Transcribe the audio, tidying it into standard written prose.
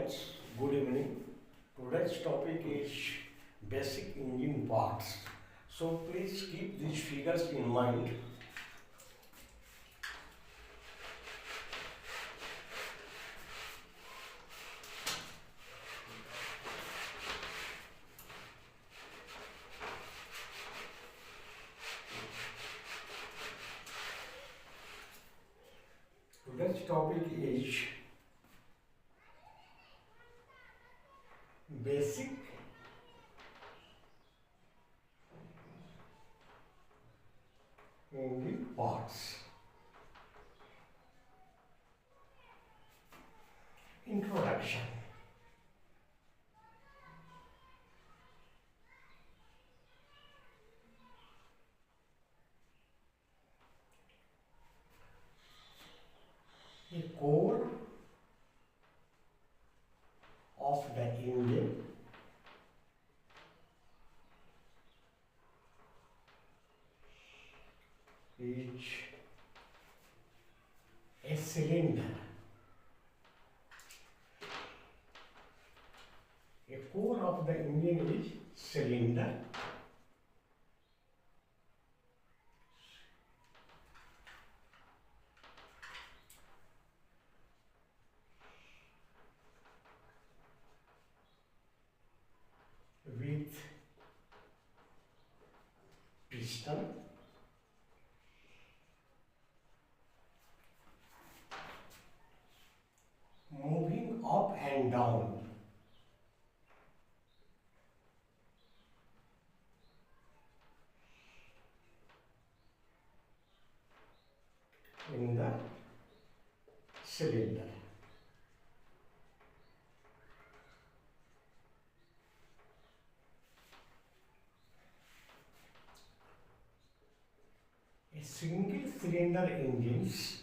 students, good evening. Today's topic is basic engine parts. So please keep these figures in mind. Today's topic is basic engine parts. Introduction. The core of the engine is a cylinder. A core of the engine is cylinder. With piston moving up and down in the cylinder. A single cylinder engines